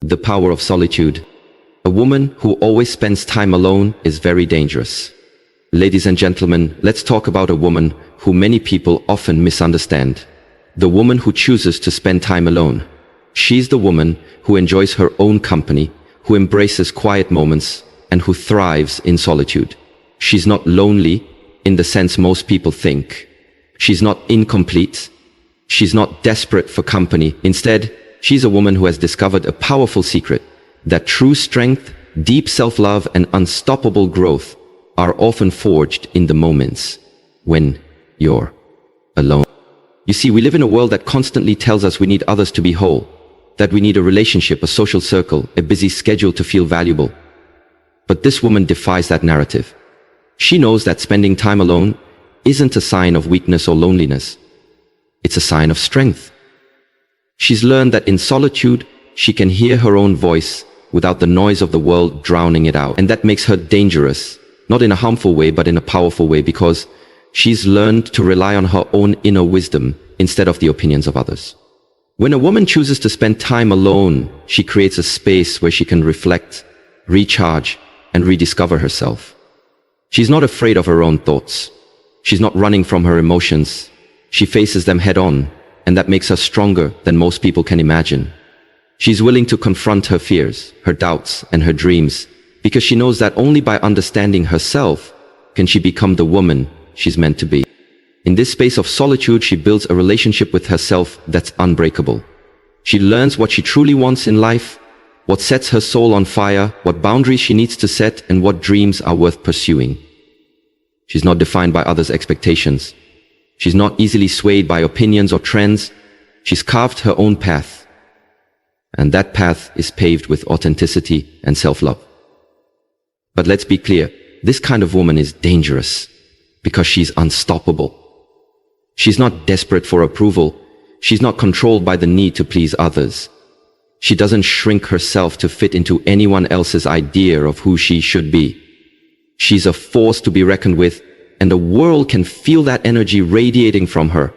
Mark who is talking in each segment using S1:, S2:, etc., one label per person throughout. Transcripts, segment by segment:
S1: The power of solitude. A woman who always spends time alone is very dangerous. Ladies and gentlemen, let's talk about a woman who many people often misunderstand. The woman who chooses to spend time alone. She's the woman who enjoys her own company, who embraces quiet moments, and who thrives in solitude. She's not lonely in the sense most people think. She's not incomplete. She's not desperate for company. Instead, she's a woman who has discovered a powerful secret, that true strength, deep self-love, and unstoppable growth are often forged in the moments when you're alone. You see, we live in a world that constantly tells us we need others to be whole, that we need a relationship, a social circle, a busy schedule to feel valuable. But this woman defies that narrative. She knows that spending time alone isn't a sign of weakness or loneliness. It's a sign of strength. She's learned that in solitude, she can hear her own voice without the noise of the world drowning it out. And that makes her dangerous, not in a harmful way, but in a powerful way, because she's learned to rely on her own inner wisdom instead of the opinions of others. When a woman chooses to spend time alone, she creates a space where she can reflect, recharge, and rediscover herself. She's not afraid of her own thoughts. She's not running from her emotions. She faces them head on, and that makes her stronger than most people can imagine. She's willing to confront her fears, her doubts, and her dreams, because she knows that only by understanding herself can she become the woman she's meant to be. In this space of solitude, she builds a relationship with herself that's unbreakable. She learns what she truly wants in life, what sets her soul on fire, what boundaries she needs to set, and what dreams are worth pursuing. She's not defined by others' expectations. She's not easily swayed by opinions or trends. She's carved her own path. And that path is paved with authenticity and self-love. But let's be clear, this kind of woman is dangerous because she's unstoppable. She's not desperate for approval. She's not controlled by the need to please others. She doesn't shrink herself to fit into anyone else's idea of who she should be. She's a force to be reckoned with, and the world can feel that energy radiating from her.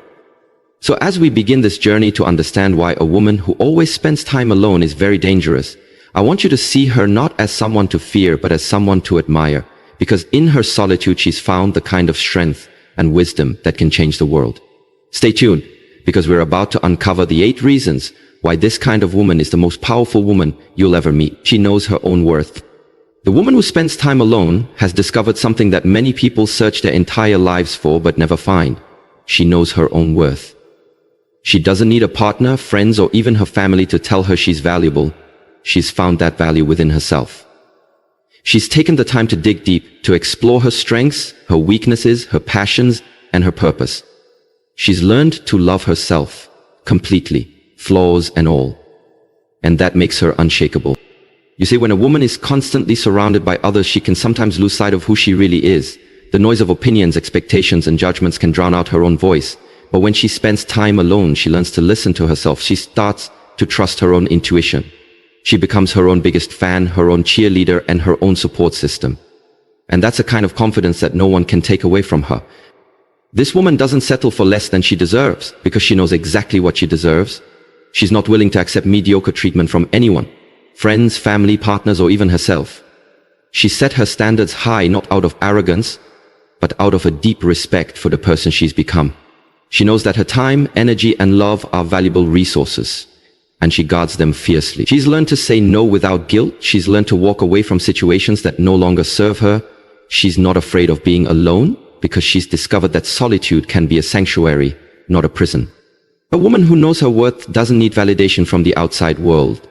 S1: So as we begin this journey to understand why a woman who always spends time alone is very dangerous, I want you to see her not as someone to fear, but as someone to admire, because in her solitude she's found the kind of strength and wisdom that can change the world. Stay tuned, because we're about to uncover the 8 reasons why this kind of woman is the most powerful woman you'll ever meet. She knows her own worth. The woman who spends time alone has discovered something that many people search their entire lives for but never find. She knows her own worth. She doesn't need a partner, friends, or even her family to tell her she's valuable. She's found that value within herself. She's taken the time to dig deep, to explore her strengths, her weaknesses, her passions, and her purpose. She's learned to love herself completely, flaws and all. And that makes her unshakable. You see, when a woman is constantly surrounded by others, she can sometimes lose sight of who she really is. The noise of opinions, expectations, and judgments can drown out her own voice. But when she spends time alone, she learns to listen to herself. She starts to trust her own intuition. She becomes her own biggest fan, her own cheerleader, and her own support system. And that's a kind of confidence that no one can take away from her. This woman doesn't settle for less than she deserves, because she knows exactly what she deserves. She's not willing to accept mediocre treatment from anyone. Friends, family, partners, or even herself. She set her standards high, not out of arrogance, but out of a deep respect for the person she's become. She knows that her time, energy, and love are valuable resources, and she guards them fiercely. She's learned to say no without guilt. She's learned to walk away from situations that no longer serve her. She's not afraid of being alone, because she's discovered that solitude can be a sanctuary, not a prison. A woman who knows her worth doesn't need validation from the outside world.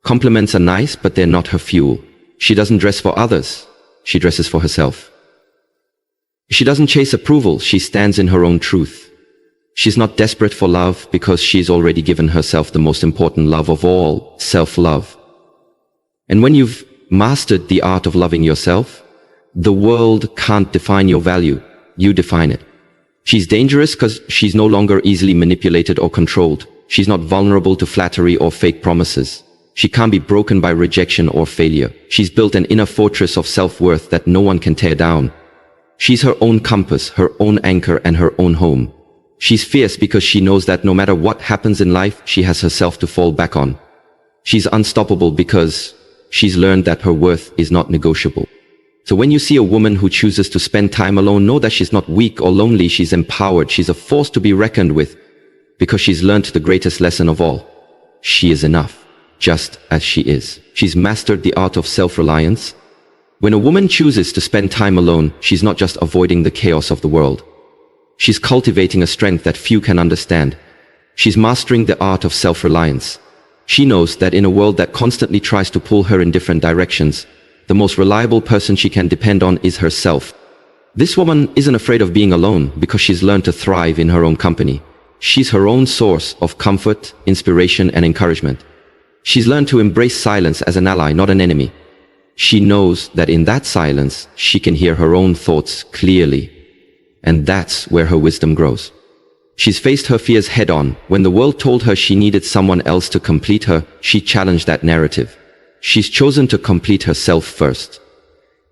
S1: Compliments are nice, but they're not her fuel. She doesn't dress for others. She dresses for herself. She doesn't chase approval. She stands in her own truth. She's not desperate for love because she's already given herself the most important love of all, self-love. And when you've mastered the art of loving yourself, the world can't define your value. You define it. She's dangerous because she's no longer easily manipulated or controlled. She's not vulnerable to flattery or fake promises. She can't be broken by rejection or failure. She's built an inner fortress of self-worth that no one can tear down. She's her own compass, her own anchor, and her own home. She's fierce because she knows that no matter what happens in life, she has herself to fall back on. She's unstoppable because she's learned that her worth is not negotiable. So when you see a woman who chooses to spend time alone, know that she's not weak or lonely, she's empowered, she's a force to be reckoned with, because she's learnt the greatest lesson of all. She is enough, just as she is. She's mastered the art of self-reliance. When a woman chooses to spend time alone, she's not just avoiding the chaos of the world. She's cultivating a strength that few can understand. She's mastering the art of self-reliance. She knows that in a world that constantly tries to pull her in different directions, the most reliable person she can depend on is herself. This woman isn't afraid of being alone because she's learned to thrive in her own company. She's her own source of comfort, inspiration, and encouragement. She's learned to embrace silence as an ally, not an enemy. She knows that in that silence, she can hear her own thoughts clearly. And that's where her wisdom grows. She's faced her fears head-on. When the world told her she needed someone else to complete her, she challenged that narrative. She's chosen to complete herself first.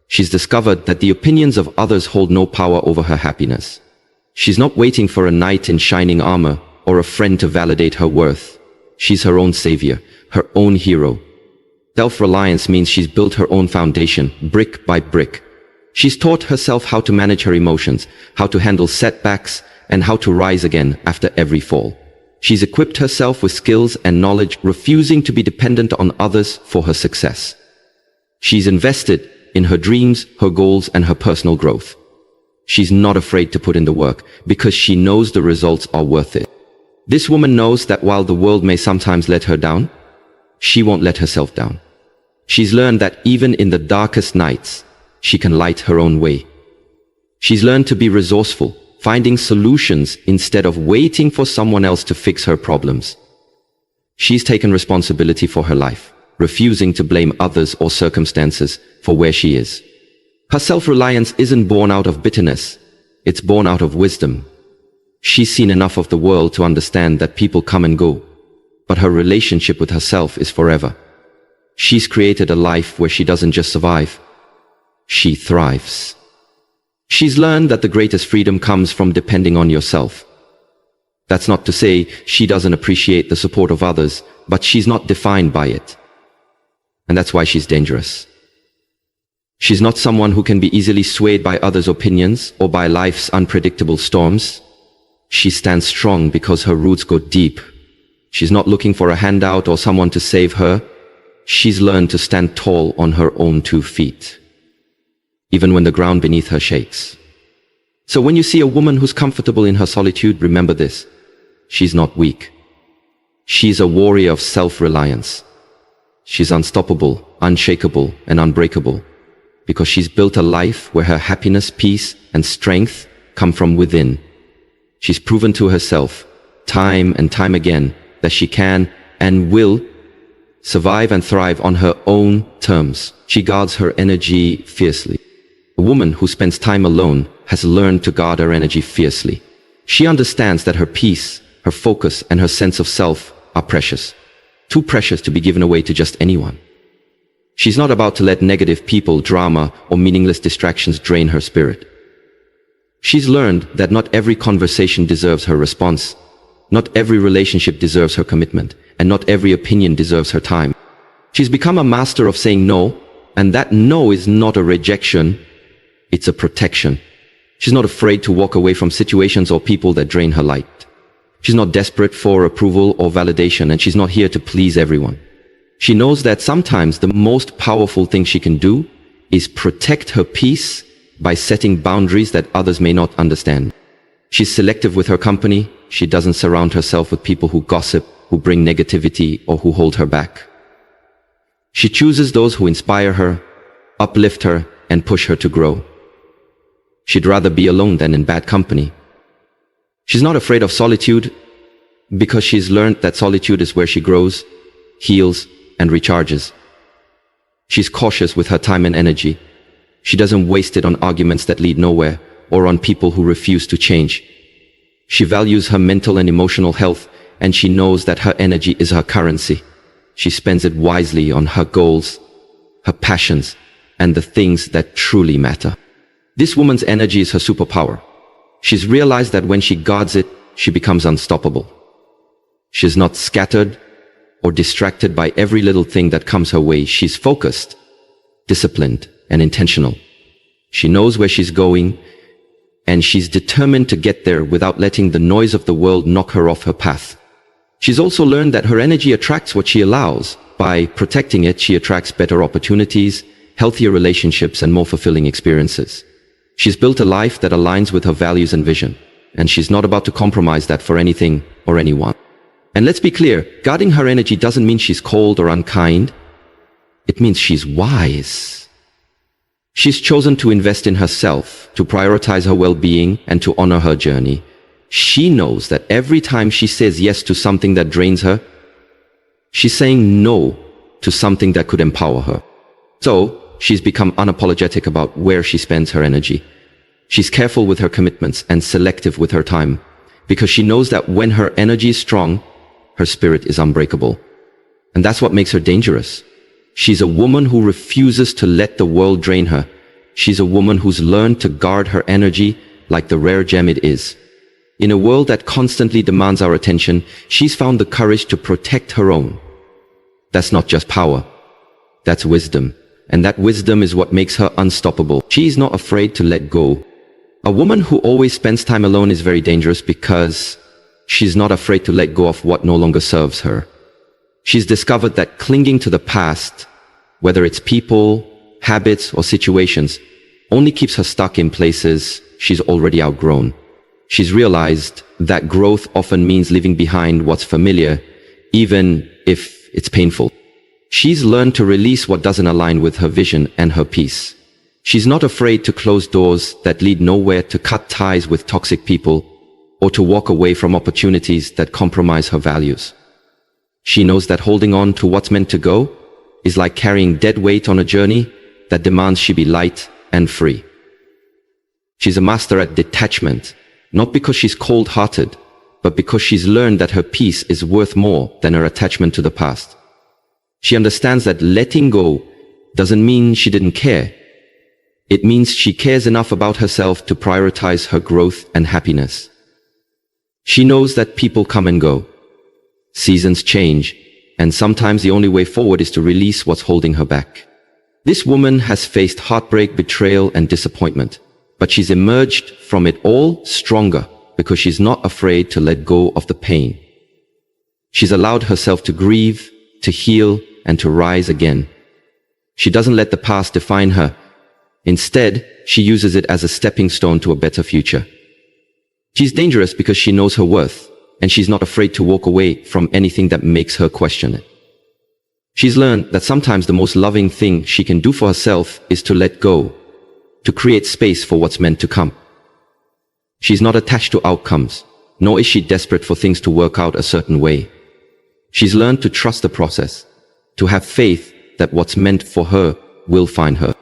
S1: She's discovered that the opinions of others hold no power over her happiness. She's not waiting for a knight in shining armor or a friend to validate her worth. She's her own savior, her own hero. Self-reliance means she's built her own foundation, brick by brick. She's taught herself how to manage her emotions, how to handle setbacks, and how to rise again after every fall. She's equipped herself with skills and knowledge, refusing to be dependent on others for her success. She's invested in her dreams, her goals, and her personal growth. She's not afraid to put in the work because she knows the results are worth it. This woman knows that while the world may sometimes let her down, she won't let herself down. She's learned that even in the darkest nights, she can light her own way. She's learned to be resourceful, finding solutions instead of waiting for someone else to fix her problems. She's taken responsibility for her life, refusing to blame others or circumstances for where she is. Her self-reliance isn't born out of bitterness, it's born out of wisdom. She's seen enough of the world to understand that people come and go, but her relationship with herself is forever. She's created a life where she doesn't just survive, she thrives. She's learned that the greatest freedom comes from depending on yourself. That's not to say she doesn't appreciate the support of others, but she's not defined by it. And that's why she's dangerous. She's not someone who can be easily swayed by others' opinions or by life's unpredictable storms. She stands strong because her roots go deep. She's not looking for a handout or someone to save her. She's learned to stand tall on her own 2 feet, even when the ground beneath her shakes. So when you see a woman who's comfortable in her solitude, remember this: she's not weak. She's a warrior of self-reliance. She's unstoppable, unshakable, and unbreakable, because she's built a life where her happiness, peace, and strength come from within. She's proven to herself, time and time again, that she can and will survive and thrive on her own terms. She guards her energy fiercely. A woman who spends time alone has learned to guard her energy fiercely. She understands that her peace, her focus, and her sense of self are precious. Too precious to be given away to just anyone. She's not about to let negative people, drama, or meaningless distractions drain her spirit. She's learned that not every conversation deserves her response. Not every relationship deserves her commitment, and not every opinion deserves her time. She's become a master of saying no, and that no is not a rejection, it's a protection. She's not afraid to walk away from situations or people that drain her light. She's not desperate for approval or validation, and she's not here to please everyone. She knows that sometimes the most powerful thing she can do is protect her peace by setting boundaries that others may not understand. She's selective with her company. She doesn't surround herself with people who gossip, who bring negativity, or who hold her back. She chooses those who inspire her, uplift her, and push her to grow. She'd rather be alone than in bad company. She's not afraid of solitude because she's learned that solitude is where she grows, heals, and recharges. She's cautious with her time and energy. She doesn't waste it on arguments that lead nowhere or on people who refuse to change. She values her mental and emotional health, and she knows that her energy is her currency. She spends it wisely on her goals, her passions, and the things that truly matter. This woman's energy is her superpower. She's realized that when she guards it, she becomes unstoppable. She's not scattered or distracted by every little thing that comes her way. She's focused, disciplined, and intentional. She knows where she's going, and she's determined to get there without letting the noise of the world knock her off her path. She's also learned that her energy attracts what she allows. By protecting it, she attracts better opportunities, healthier relationships, and more fulfilling experiences. She's built a life that aligns with her values and vision, and she's not about to compromise that for anything or anyone. And let's be clear, guarding her energy doesn't mean she's cold or unkind. It means she's wise. She's chosen to invest in herself, to prioritize her well-being, and to honor her journey. She knows that every time she says yes to something that drains her, she's saying no to something that could empower her. So, she's become unapologetic about where she spends her energy. She's careful with her commitments and selective with her time, because she knows that when her energy is strong, her spirit is unbreakable. And that's what makes her dangerous. She's a woman who refuses to let the world drain her. She's a woman who's learned to guard her energy like the rare gem it is. In a world that constantly demands our attention, she's found the courage to protect her own. That's not just power. That's wisdom. And that wisdom is what makes her unstoppable. She's not afraid to let go. A woman who always spends time alone is very dangerous because she's not afraid to let go of what no longer serves her. She's discovered that clinging to the past, whether it's people, habits, or situations, only keeps her stuck in places she's already outgrown. She's realized that growth often means leaving behind what's familiar, even if it's painful. She's learned to release what doesn't align with her vision and her peace. She's not afraid to close doors that lead nowhere, to cut ties with toxic people, or to walk away from opportunities that compromise her values. She knows that holding on to what's meant to go is like carrying dead weight on a journey that demands she be light and free. She's a master at detachment, not because she's cold-hearted, but because she's learned that her peace is worth more than her attachment to the past. She understands that letting go doesn't mean she didn't care. It means she cares enough about herself to prioritize her growth and happiness. She knows that people come and go. Seasons change, and sometimes the only way forward is to release what's holding her back. This woman has faced heartbreak, betrayal, and disappointment, but she's emerged from it all stronger because she's not afraid to let go of the pain. She's allowed herself to grieve, to heal, and to rise again. She doesn't let the past define her. Instead, she uses it as a stepping stone to a better future. She's dangerous because she knows her worth, and she's not afraid to walk away from anything that makes her question it. She's learned that sometimes the most loving thing she can do for herself is to let go, to create space for what's meant to come. She's not attached to outcomes, nor is she desperate for things to work out a certain way. She's learned to trust the process, to have faith that what's meant for her will find her.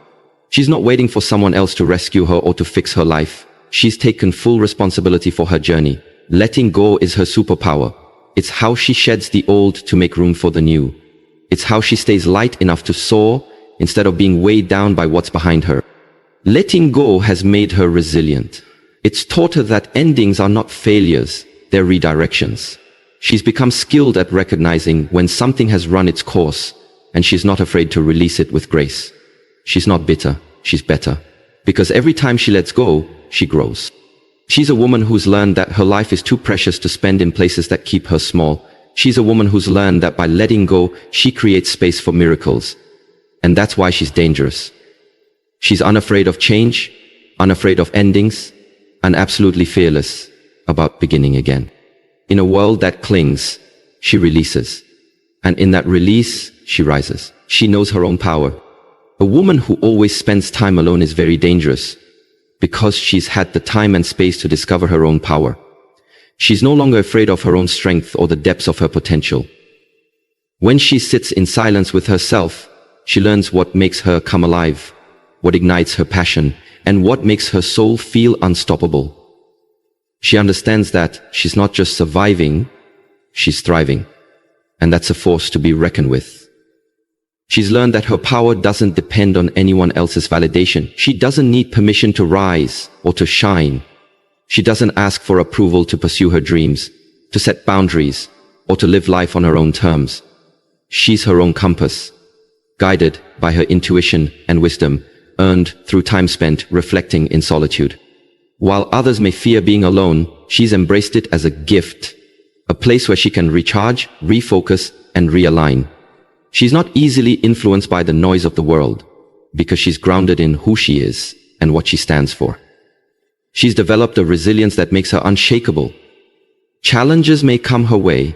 S1: She's not waiting for someone else to rescue her or to fix her life. She's taken full responsibility for her journey. Letting go is her superpower. It's how she sheds the old to make room for the new. It's how she stays light enough to soar instead of being weighed down by what's behind her. Letting go has made her resilient. It's taught her that endings are not failures, they're redirections. She's become skilled at recognizing when something has run its course, and she's not afraid to release it with grace. She's not bitter, she's better. Because every time she lets go, she grows. She's a woman who's learned that her life is too precious to spend in places that keep her small. She's a woman who's learned that by letting go, she creates space for miracles. And that's why she's dangerous. She's unafraid of change, unafraid of endings, and absolutely fearless about beginning again. In a world that clings, she releases. And in that release, she rises. She knows her own power. A woman who always spends time alone is very dangerous because she's had the time and space to discover her own power. She's no longer afraid of her own strength or the depths of her potential. When she sits in silence with herself, she learns what makes her come alive, what ignites her passion, and what makes her soul feel unstoppable. She understands that she's not just surviving, she's thriving. And that's a force to be reckoned with. She's learned that her power doesn't depend on anyone else's validation. She doesn't need permission to rise or to shine. She doesn't ask for approval to pursue her dreams, to set boundaries, or to live life on her own terms. She's her own compass, guided by her intuition and wisdom, earned through time spent reflecting in solitude. While others may fear being alone, she's embraced it as a gift, a place where she can recharge, refocus, and realign. She's not easily influenced by the noise of the world, because she's grounded in who she is and what she stands for. She's developed a resilience that makes her unshakable. Challenges may come her way,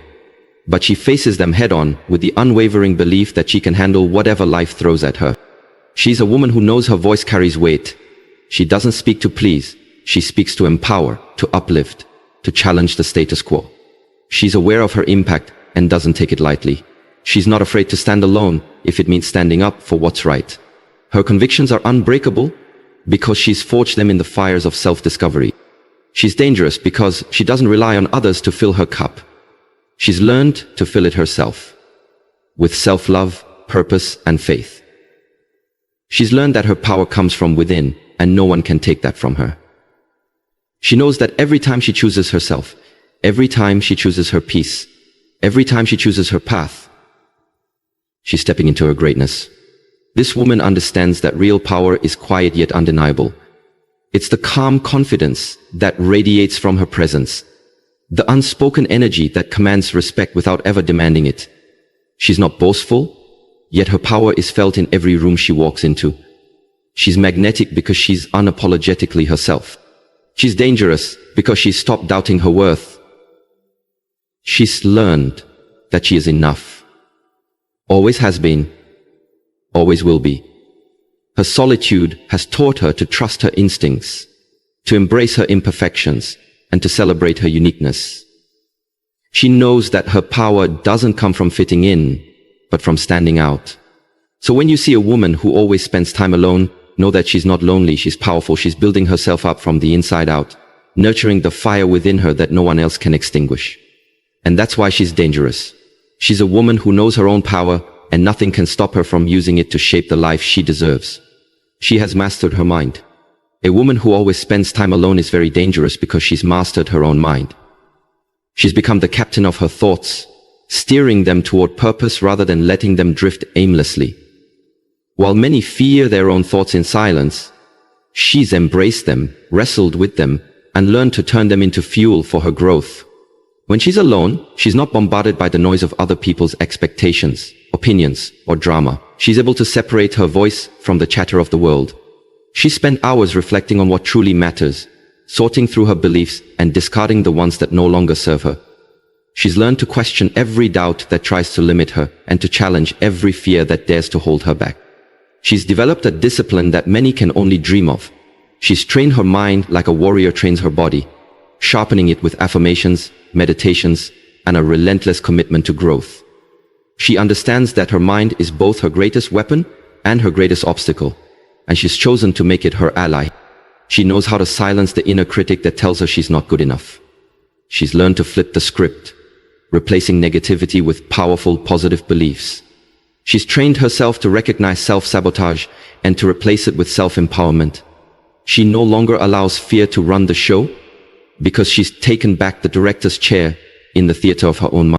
S1: but she faces them head-on with the unwavering belief that she can handle whatever life throws at her. She's a woman who knows her voice carries weight. She doesn't speak to please, she speaks to empower, to uplift, to challenge the status quo. She's aware of her impact and doesn't take it lightly. She's not afraid to stand alone if it means standing up for what's right. Her convictions are unbreakable because she's forged them in the fires of self-discovery. She's dangerous because she doesn't rely on others to fill her cup. She's learned to fill it herself, with self-love, purpose, and faith. She's learned that her power comes from within, and no one can take that from her. She knows that every time she chooses herself, every time she chooses her peace, every time she chooses her path, she's stepping into her greatness. This woman understands that real power is quiet yet undeniable. It's the calm confidence that radiates from her presence, the unspoken energy that commands respect without ever demanding it. She's not boastful, yet her power is felt in every room she walks into. She's magnetic because she's unapologetically herself. She's dangerous because she's stopped doubting her worth. She's learned that she is enough. Always has been, always will be. Her solitude has taught her to trust her instincts, to embrace her imperfections, and to celebrate her uniqueness. She knows that her power doesn't come from fitting in, but from standing out. So when you see a woman who always spends time alone, know that she's not lonely, she's powerful, she's building herself up from the inside out, nurturing the fire within her that no one else can extinguish. And that's why she's dangerous. She's a woman who knows her own power, and nothing can stop her from using it to shape the life she deserves. She has mastered her mind. A woman who always spends time alone is very dangerous because she's mastered her own mind. She's become the captain of her thoughts, steering them toward purpose rather than letting them drift aimlessly. While many fear their own thoughts in silence, she's embraced them, wrestled with them, and learned to turn them into fuel for her growth. When she's alone, she's not bombarded by the noise of other people's expectations, opinions, or drama. She's able to separate her voice from the chatter of the world. She spent hours reflecting on what truly matters, sorting through her beliefs and discarding the ones that no longer serve her. She's learned to question every doubt that tries to limit her and to challenge every fear that dares to hold her back. She's developed a discipline that many can only dream of. She's trained her mind like a warrior trains her body, sharpening it with affirmations, meditations, and a relentless commitment to growth. She understands that her mind is both her greatest weapon and her greatest obstacle, and she's chosen to make it her ally. She knows how to silence the inner critic that tells her she's not good enough. She's learned to flip the script, replacing negativity with powerful, positive beliefs. She's trained herself to recognize self-sabotage and to replace it with self-empowerment. She no longer allows fear to run the show because she's taken back the director's chair in the theater of her own mind.